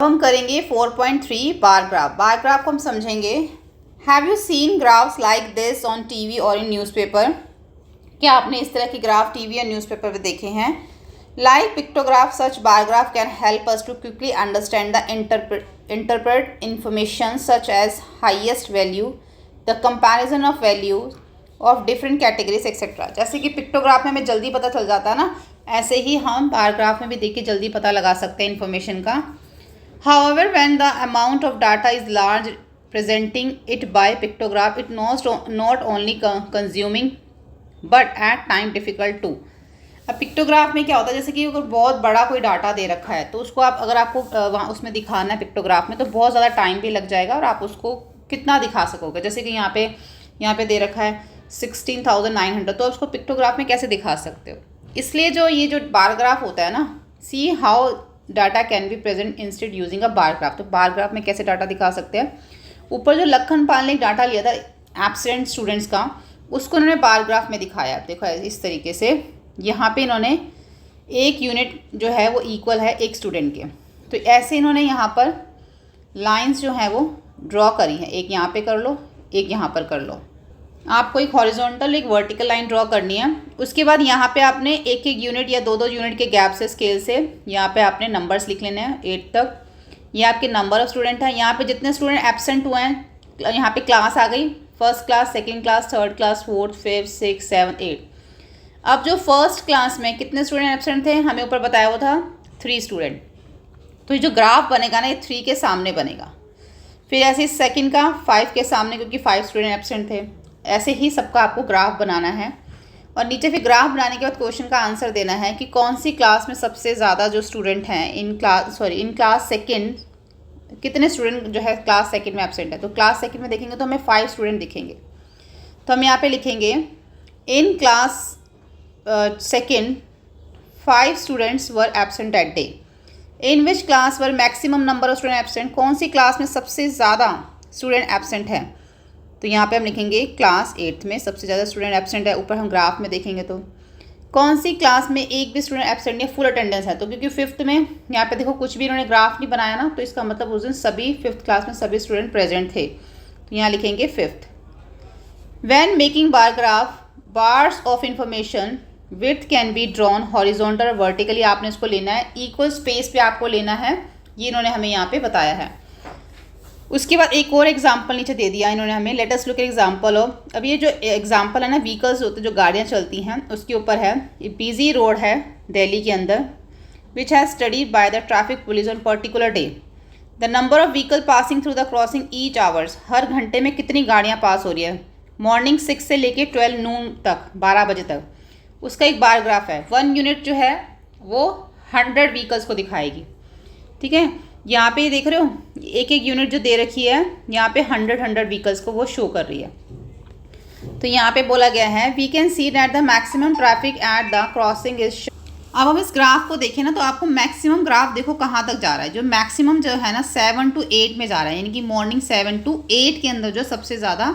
हम करेंगे 4.3 bar graph. Bar graph को हम समझेंगे। Have you seen graphs like this on TV और इन न्यूज़पेपर? क्या आपने इस तरह के ग्राफ टीवी या न्यूज़पेपर में देखे हैं? Like pictograph such bar graph can help us to quickly understand the interpret information such as highest value, the comparison of values of different categories etcetera. जैसे कि पिक्टोग्राफ में हमें जल्दी पता चल जाता है ना, ऐसे ही हम बार ग्राफ में भी देख के जल्दी पता लगा सकते हैं इन्फॉर्मेशन का। However, when the amount of data is large, presenting it by pictograph, it not only consuming but at time difficult too. अब पिक्टोग्राफ में क्या होता है, जैसे कि अगर बहुत बड़ा कोई डाटा दे रखा है तो उसको अगर आपको वहाँ उसमें दिखाना है पिक्टोग्राफ में, तो बहुत ज़्यादा टाइम भी लग जाएगा और आप उसको कितना दिखा सकोगे। जैसे कि यहाँ पे दे रखा है 16,900, तो उसको पिक्टोग्राफ में कैसे दिखा सकते हो। इसलिए ये जो बार ग्राफ होता है ना, see how data can be present instead using a bar graph. तो बार ग्राफ में कैसे डाटा दिखा सकते हैं। ऊपर जो लखन पाल ने डाटा लिया था एब्सेंट स्टूडेंट्स का, उसको उन्होंने बार ग्राफ में दिखाया। देखो इस तरीके से यहाँ पे इन्होंने एक यूनिट जो है वो इक्वल है एक स्टूडेंट के। तो ऐसे इन्होंने यहाँ पर लाइंस जो हैं वो ड्रॉ करी हैं। एक यहाँ पे कर लो, एक यहाँ पर कर लो। आपको एक हॉरिजॉन्टल एक वर्टिकल लाइन ड्रॉ करनी है। उसके बाद यहाँ पे आपने एक एक यूनिट या दो दो यूनिट के गैप से स्केल से यहाँ पे आपने नंबर्स लिख लेने हैं 8 तक। ये आपके नंबर ऑफ स्टूडेंट हैं। यहाँ पे जितने स्टूडेंट एब्सेंट हुए हैं, यहाँ पे क्लास आ गई, first class, second class, third class, fourth, fifth, six, seven, 8। अब जो फर्स्ट क्लास में कितने स्टूडेंट एब्सेंट थे, हमें ऊपर बताया हुआ था 3 स्टूडेंट। तो ये जो ग्राफ बनेगा ना, ये 3 के सामने बनेगा। फिर ऐसे सेकेंड का 5 के सामने, क्योंकि 5 स्टूडेंट एब्सेंट थे। ऐसे ही सबका आपको ग्राफ बनाना है। और नीचे फिर ग्राफ बनाने के बाद क्वेश्चन का आंसर देना है कि कौन सी क्लास में सबसे ज़्यादा जो स्टूडेंट हैं इन क्लास सेकंड, कितने स्टूडेंट जो है क्लास सेकंड में एब्सेंट है। तो क्लास सेकंड में देखेंगे तो हमें 5 स्टूडेंट दिखेंगे। तो हम यहाँ पे लिखेंगे in class second 5 students were absent that day. In which class were maximum number of student absent, कौन सी क्लास में सबसे ज़्यादा स्टूडेंट एब्सेंट है। तो यहाँ पे हम लिखेंगे क्लास 8 में सबसे ज़्यादा स्टूडेंट एब्सेंट है। ऊपर हम ग्राफ में देखेंगे तो कौन सी क्लास में एक भी स्टूडेंट एब्सेंट नहीं, फुल अटेंडेंस है। तो क्योंकि 5th में यहाँ पे देखो कुछ भी इन्होंने ग्राफ नहीं बनाया ना, तो इसका मतलब उस दिन सभी 5th क्लास में सभी स्टूडेंट प्रेजेंट थे। तो यहाँ लिखेंगे 5th। When making bar graph, bars of information width can be drawn horizontal और वर्टिकली। आपने इसको लेना है इक्वल स्पेस पे आपको लेना है। ये इन्होंने हमें यहाँ पे बताया है। उसके बाद एक और एग्जाम्पल नीचे दे दिया इन्होंने हमें। Let us look at example of. अब ये जो एग्जाम्पल है ना, व्हीकल्स होते जो गाड़ियाँ चलती हैं उसके ऊपर है। ये बिजी रोड है दिल्ली के अंदर, which has studied by the traffic police on particular day. The number of vehicle passing through the crossing each hours, हर घंटे में कितनी गाड़ियाँ पास हो रही है। मॉर्निंग 6 से लेके 12 नून तक, 12 बजे तक। उसका एक बार ग्राफ है। 1 यूनिट जो है वो 100 व्हीकल्स को दिखाएगी। ठीक है, यहाँ पे देख रहे हो एक एक यूनिट जो दे रखी है, यहाँ पे 100 व्हीकल्स को वो शो कर रही है। तो यहाँ पे बोला गया है we can see that the maximum traffic at the crossing is. अब हम इस ग्राफ को देखें ना, तो आपको मैक्सिमम ग्राफ देखो कहाँ तक जा रहा है। जो मैक्सिमम जो है ना 7 to 8 में जा रहा है, यानी कि मॉर्निंग 7 to 8 के अंदर जो सबसे ज़्यादा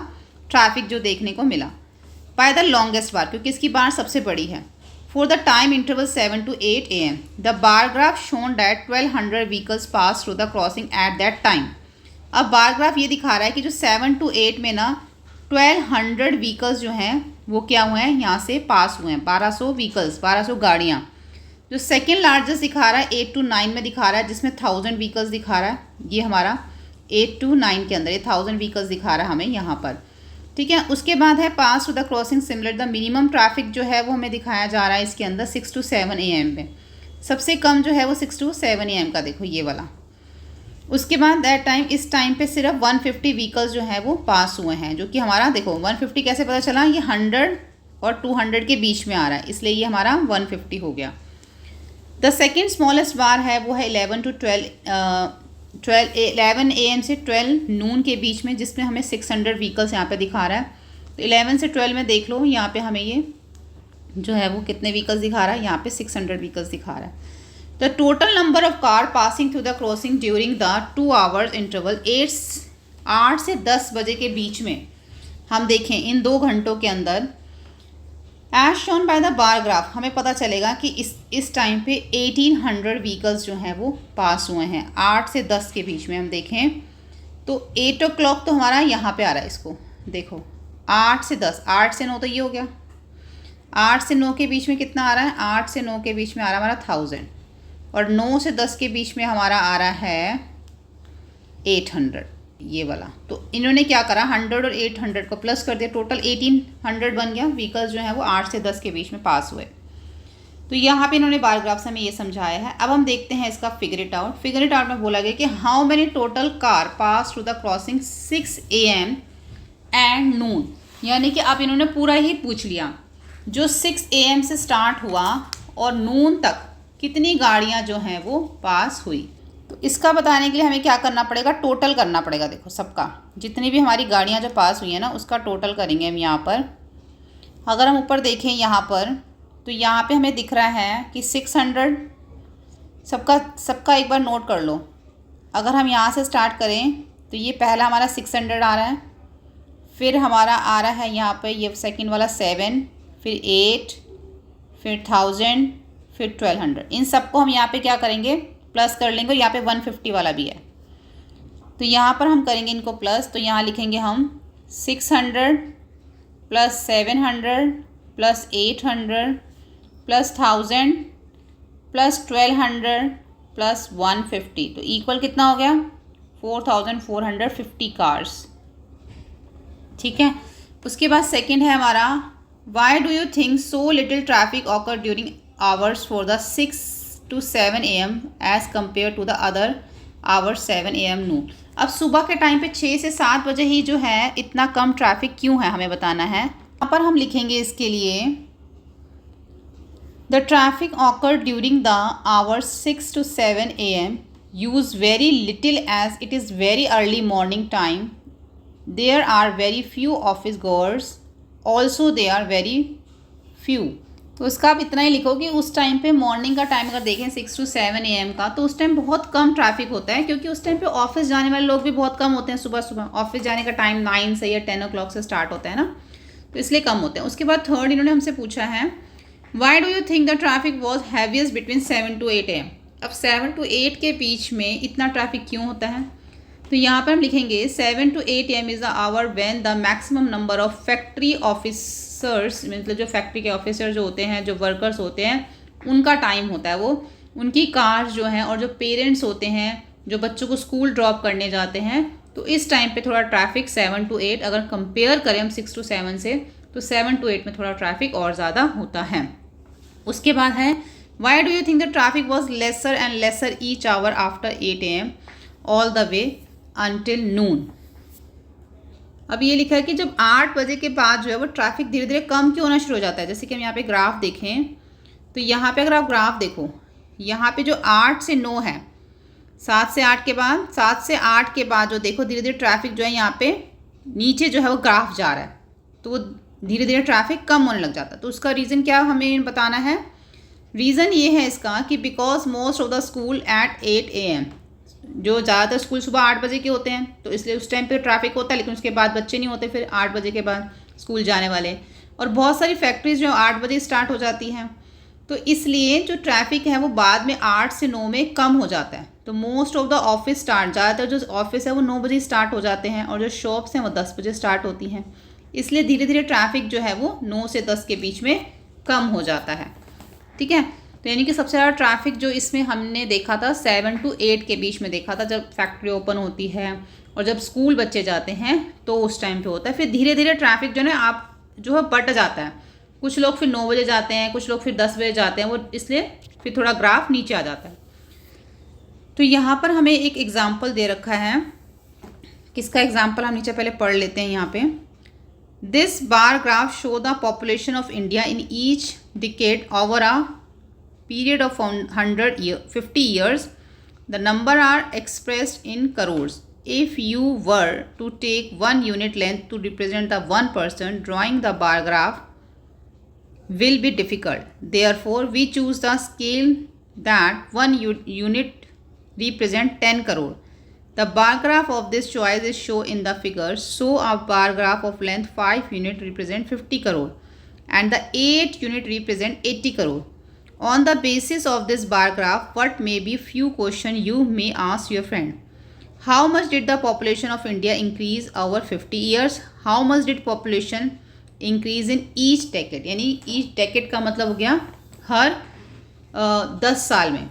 ट्रैफिक जो देखने को मिला बाय द लॉन्गेस्ट बार, क्योंकि इसकी बार सबसे बड़ी है। For the time interval 7 to 8 am, the bar graph shown that 1200 vehicles passed through the crossing at that time. अब बार ग्राफ ये दिखा रहा है कि जो 7 to 8 में ना 1200 व्हीकल्स जो हैं वो क्या हुए हैं, यहाँ से पास हुए हैं। 1200 व्हीकल्स, 1200 गाड़ियाँ। जो सेकेंड लार्जेस्ट दिखा रहा है 8 to 9 में दिखा रहा है, जिसमें 1000 व्हीकल्स दिखा रहा है। ये हमारा 8 to 9 के अंदर ये 1000 व्हीकल्स दिखा रहा है हमें यहाँ पर। ठीक है, उसके बाद है pass to the crossing similar. The minimum traffic जो है वो हमें दिखाया जा रहा है इसके अंदर 6 to 7 am में। सबसे कम जो है वो 6 to 7 am का, देखो ये वाला। उसके बाद दैट टाइम, इस टाइम पे सिर्फ 150 व्हीकल्स जो है वो पास हुए हैं। जो कि हमारा देखो 150 कैसे पता चला, ये 100 और 200 के बीच में आ रहा है, इसलिए ये हमारा 150 हो गया। द सेकेंड स्मॉलेस्ट बार है वो है 11 to 11 am से 12 नून के बीच में, जिसमें हमें 600 व्हीकल्स यहाँ पे दिखा रहा है। तो 11 से 12 में देख लो, यहाँ पे हमें ये जो है वो कितने व्हीकल्स दिखा रहा है, यहाँ पे 600 व्हीकल्स दिखा रहा है। The total number of car passing through the crossing during the 2 hours interval 8 से 10 बजे के बीच में हम देखें इन 2 घंटों के अंदर as shown by the bar graph हमें पता चलेगा कि इस टाइम पे 1800 व्हीकल्स जो हैं वो पास हुए हैं 8 से 10 के बीच में। हम देखें तो 8 o'clock तो हमारा यहाँ पे आ रहा है, इसको देखो 8 से 10, 8 से 9 तो ये हो गया, 8 से 9 के बीच में कितना आ रहा है, 8 से 9 के बीच में आ रहा है हमारा 1000, और 9 से 10 के बीच में हमारा आ रहा है 800, ये वाला। तो इन्होंने क्या करा, 100 और 800 को प्लस कर दिया, टोटल 1800 बन गया। व्हीकल्स जो हैं वो 8 से 10 के बीच में पास हुए। तो यहाँ पे इन्होंने बार ग्राफ से हमें ये समझाया है। अब हम देखते हैं इसका figure it out. Figure it out में बोला गया कि how many total car pass through the crossing 6 AM and noon, यानी कि अब इन्होंने पूरा ही पूछ लिया, जो 6 AM से स्टार्ट हुआ और नून तक कितनी गाड़ियाँ जो हैं वो पास हुई। तो इसका बताने के लिए हमें क्या करना पड़ेगा, टोटल करना पड़ेगा। देखो सबका, जितनी भी हमारी गाड़ियाँ जो पास हुई हैं ना, उसका टोटल करेंगे हम यहाँ पर। अगर हम ऊपर देखें यहाँ पर, तो यहाँ पे हमें दिख रहा है कि 600, सबका एक बार नोट कर लो। अगर हम यहाँ से स्टार्ट करें तो ये पहला हमारा 600 आ रहा है, फिर हमारा आ रहा है यहाँ पे ये सेकंड वाला 7, फिर 8, फिर 1000, फिर 1200। इन सबको हम यहाँ पे क्या करेंगे, प्लस कर लेंगे। यहाँ पे 150 वाला भी है, तो यहाँ पर हम करेंगे इनको प्लस। तो यहाँ लिखेंगे हम 600 plus 700 plus 800 plus 1000 plus 1200 plus 150, तो इक्वल कितना हो गया, 4450 कार्स। ठीक है। उसके बाद सेकंड है हमारा, why do you think so little traffic occur during hours for the 6 to 7 AM as compared to the other hours 7 AM noon. अब सुबह के टाइम पे 6 से 7 बजे ही जो है इतना कम ट्रैफिक क्यों है, हमें बताना है। यहाँ पर हम लिखेंगे इसके लिए, the traffic occur during the hours 6 to 7 AM use very little as it is very early morning time. There are very few office goers, also they are very few. तो इसका आप इतना ही लिखो कि उस टाइम पे मॉर्निंग का time अगर देखें 6 to 7 AM का, तो उस टाइम बहुत कम ट्रैफिक होता है, क्योंकि उस टाइम पे ऑफिस जाने वाले लोग भी बहुत कम होते हैं। सुबह सुबह ऑफिस जाने का टाइम 9 से या 10 o'clock से स्टार्ट होता है ना, तो इसलिए कम होते हैं। उसके बाद थर्ड इन्होंने हमसे पूछा है, why do you think the traffic was heaviest between 7 to 8 AM। अब 7 to 8 के बीच में इतना ट्रैफिक क्यों होता है, तो यहाँ पर हम लिखेंगे 7 to 8 AM is the hour when the maximum number of factory officers, मतलब जो फैक्ट्री के ऑफिसर जो होते हैं, जो वर्कर्स होते हैं, उनका टाइम होता है। वो उनकी कार्स जो हैं और जो पेरेंट्स होते हैं जो बच्चों को स्कूल ड्रॉप करने जाते हैं, तो इस टाइम पे थोड़ा ट्रैफिक 7 to 8 अगर कंपेयर करें हम 6 to 7 से, तो 7 to 8 में थोड़ा ट्रैफिक और ज़्यादा होता है। उसके बाद है, why do you think the traffic was lesser and lesser each hour after 8 AM all the way until noon. अब ये लिखा है कि जब 8 बजे के बाद जो है वो ट्रैफिक धीरे धीरे कम क्यों होना शुरू हो जाता है। जैसे कि हम यहाँ पे ग्राफ देखें, तो यहाँ पे अगर आप ग्राफ देखो, यहाँ पे जो 8 से 9 है, 7 से 8 के बाद, 7 से 8 के बाद जो देखो धीरे धीरे ट्रैफिक जो है यहाँ पे नीचे जो है वो ग्राफ जा रहा है, तो वो धीरे धीरे ट्रैफिक कम होने लग जाता है। तो उसका रीज़न क्या हमें बताना है। रीज़न ये है इसका कि because most of the school eight 8 AM, जो ज़्यादातर स्कूल सुबह 8 बजे के होते हैं, तो इसलिए उस टाइम पे ट्रैफिक होता है, लेकिन उसके बाद बच्चे नहीं होते फिर 8 बजे के बाद स्कूल जाने वाले। और बहुत सारी फैक्ट्रीज जो 8 बजे स्टार्ट हो जाती हैं, तो इसलिए जो ट्रैफिक है वो बाद में 8 से 9 में कम हो जाता है। तो most of the office start, ज़्यादातर जो ऑफिस है वो 9 बजे स्टार्ट हो जाते हैं, और जो शॉप्स हैं वो 10 बजे स्टार्ट होती हैं। इसलिए धीरे धीरे ट्रैफिक जो है वो 9 से 10 के बीच में कम हो जाता है। ठीक है। तो यानी कि सबसे ज़्यादा ट्रैफिक जो इसमें हमने देखा था 7 to 8 के बीच में देखा था, जब फैक्ट्री ओपन होती है और जब स्कूल बच्चे जाते हैं, तो उस टाइम पे होता है। फिर धीरे धीरे ट्रैफिक जो है आप जो है बढ़ जाता है। कुछ लोग फिर 9 बजे जाते हैं, कुछ लोग फिर 10 बजे जाते हैं, वो इसलिए फिर थोड़ा ग्राफ नीचे आ जाता है। तो यहाँ पर हमें एक एग्जाम्पल दे रखा है, किसका एग्जाम्पल हम नीचे पहले पढ़ लेते हैं। यहाँ पे this bar graph show the population of India in each decade over a period of 50 years. The number are expressed in crores. If you were to take one unit length to represent the one person, drawing the bar graph will be difficult. Therefore, we choose the scale that one unit represent 10 crore. The bar graph of this choice is shown in the figure. So, a bar graph of length 5 unit represent 50 crore. and the 8 unit represent 80 crore. On the basis of this bar graph, what may be few question you may ask your friend? How much did the population of India increase over 50 years? How much did population increase in each decade? यानी each decade का मतलब हो गया हर 10 साल में।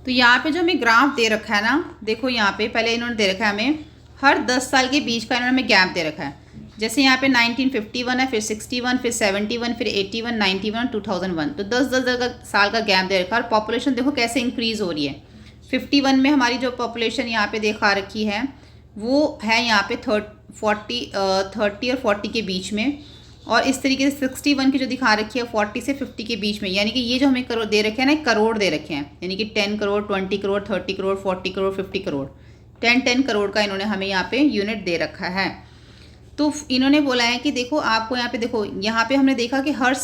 तो यहाँ पे जो हमें ग्राफ दे रखा है ना, देखो यहाँ पे पहले इन्होंने दे रखा है हमें हर 10 साल के बीच का इन्होंने हमें गैप दे रखा है। जैसे यहाँ पे 1951 है, फिर 61, फिर 71, फिर 81, 91, 2001, तो 10-10 साल का गैप दे रखा है। और पॉपुलेशन देखो कैसे इंक्रीज़ हो रही है। 51 में हमारी जो पॉपुलेशन यहाँ पे देखा रखी है वो है यहाँ पे 30 और 40 के बीच में, और इस तरीके से 61 की जो दिखा रखी है 40 से 50 के बीच में। यानी कि ये जो हमें करोड़ दे रखे हैं ना, करोड़ दे रखे हैं, यानी कि 10 करोड़, 20 करोड़, 30 करोड़, 40 करोड़, 50 करोड़, 10 करोड़ का इन्होंने हमें यहाँ पे यूनिट दे रखा है। तो इन्होंने बोला है कि देखो आपको यहाँ पे देखो, यहाँ पे हमने देखा कि हर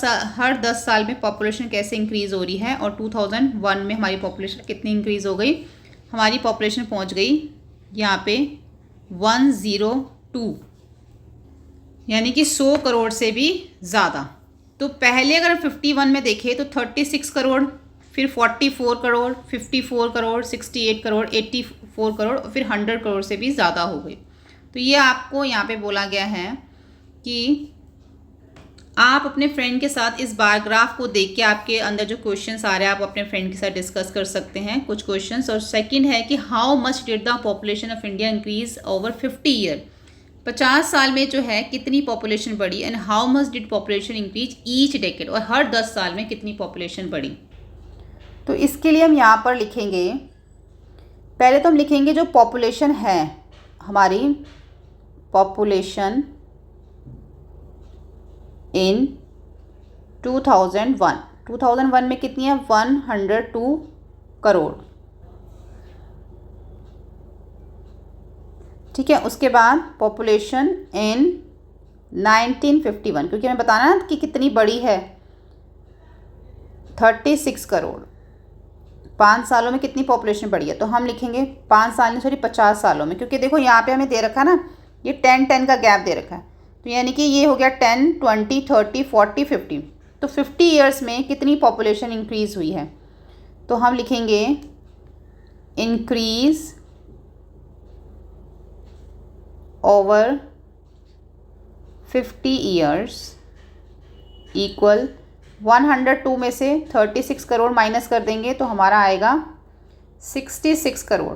10 साल में पॉपुलेशन कैसे इंक्रीज़ हो रही है। और 2001 में हमारी पॉपुलेशन कितनी इंक्रीज़ हो गई? हमारी पॉपुलेशन पहुँच गई यहाँ पे 102, यानी कि 100 करोड़ से भी ज़्यादा। तो पहले अगर 51 में देखें तो 36 करोड़, फिर 44 करोड़, 54 करोड़, 68 करोड़, 84 करोड़, और फिर 100 करोड़ से भी ज़्यादा हो गई। तो ये आपको यहाँ पे बोला गया है कि आप अपने फ्रेंड के साथ इस बार ग्राफ को देख के आपके अंदर जो क्वेश्चंस आ रहे हैं आप अपने फ्रेंड के साथ डिस्कस कर सकते हैं कुछ क्वेश्चंस। और सेकंड है कि how much did the population of India increase over 50 year, 50 साल में जो है कितनी पॉपुलेशन बढ़ी। And how much did population increase each decade, और हर 10 साल में कितनी पॉपुलेशन बढ़ी। तो इसके लिए हम यहाँ पर लिखेंगे, पहले तो हम लिखेंगे जो पॉपुलेशन है हमारी, पॉपुलेशन इन 2001 में कितनी है? 102 करोड़। ठीक है, उसके बाद पॉपुलेशन इन 1951, क्योंकि हमें बताना है कि कितनी बड़ी है, 36 करोड़। 5 सालों में कितनी पॉपुलेशन बढ़ी है? तो हम लिखेंगे 5 साल में, सॉरी 50 सालों में, क्योंकि देखो यहाँ पे हमें दे रखा है ना, ये 10 का गैप दे रखा है। तो यानी कि ये हो गया 10, 20, 30, 40, 50। तो 50 ईयर्स में कितनी पॉपुलेशन इंक्रीज़ हुई है? तो हम लिखेंगे इंक्रीज़ ओवर 50 ईयर्स इक्वल 102 में से 36 करोड़ माइनस कर देंगे तो हमारा आएगा 66 करोड़।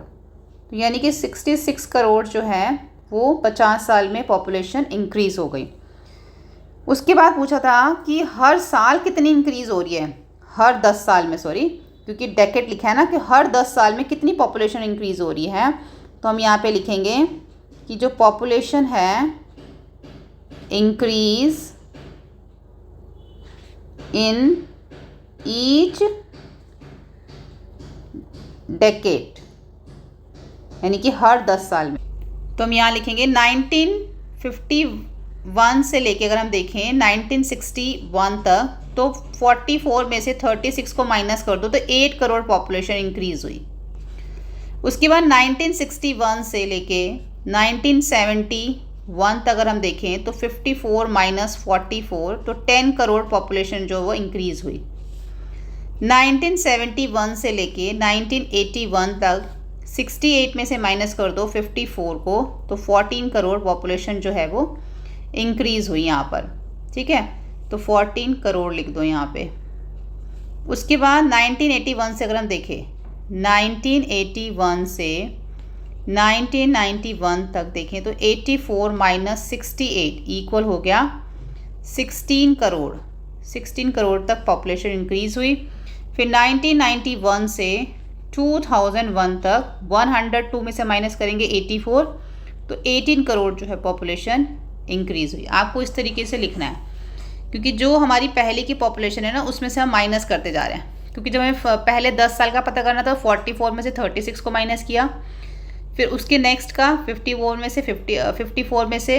तो यानी कि 66 करोड़ जो है वो 50 साल में पॉपुलेशन इंक्रीज़ हो गई। उसके बाद पूछा था कि हर साल कितनी इंक्रीज़ हो रही है, हर 10 साल में, सॉरी क्योंकि डेकेड लिखा है ना, कि हर 10 साल में कितनी पॉपुलेशन इंक्रीज़ हो रही है। तो हम यहाँ पे लिखेंगे कि जो पॉपुलेशन है इंक्रीज़ इन ईच डेकेड, यानी कि हर 10 साल में। तो हम यहाँ लिखेंगे 1951 से लेके अगर हम देखें 1961 तक, तो 44 में से 36 को माइनस कर दो तो 8 करोड़ पॉपुलेशन इंक्रीज़ हुई। उसके बाद 1961 से लेके 1971 तक अगर हम देखें तो 54 माइनस 44, तो 10 करोड़ पॉपुलेशन जो वो इंक्रीज़ हुई। 1971 से लेके 1981 तक 68 में से माइनस कर दो 54 को, तो 14 करोड़ पॉपुलेशन जो है वो इंक्रीज़ हुई यहाँ पर। ठीक है, तो 14 करोड़ लिख दो यहाँ पे। उसके बाद 1981 से अगर हम देखें 1981 से 1991 तक देखें तो 84 माइनस 68 इक्वल हो गया 16 करोड़। 16 करोड़ तक पॉपुलेशन इंक्रीज़ हुई। फिर 1991 से 2001 तक 102 में से माइनस करेंगे 84, तो 18 करोड़ जो है पॉपुलेशन इंक्रीज़ हुई। आपको इस तरीके से लिखना है, क्योंकि जो हमारी पहले की पॉपुलेशन है ना उसमें से हम माइनस करते जा रहे हैं। क्योंकि जब हमें पहले 10 साल का पता करना था 44 में से 36 को माइनस किया, फिर उसके नेक्स्ट का 54 में से 54 में से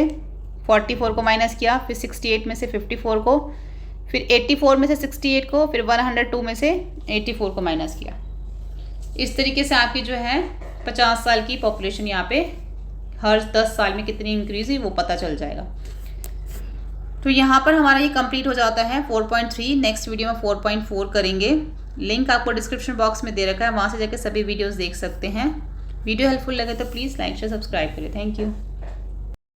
44 को माइनस किया, फिर 68 में से 54 को, फिर 84 में से 68 को, फिर 102 में से 84 को माइनस किया। इस तरीके से आपकी जो है 50 साल की पॉपुलेशन यहाँ पे हर 10 साल में कितनी इंक्रीज़ हुई वो पता चल जाएगा। तो यहाँ पर हमारा ये कंप्लीट हो जाता है 4.3। नेक्स्ट वीडियो में 4.4 करेंगे। लिंक आपको डिस्क्रिप्शन बॉक्स में दे रखा है, वहाँ से जाकर सभी वीडियोस देख सकते हैं। वीडियो हेल्पफुल लगे तो प्लीज़ लाइक शेयर सब्सक्राइब करें। Thank you.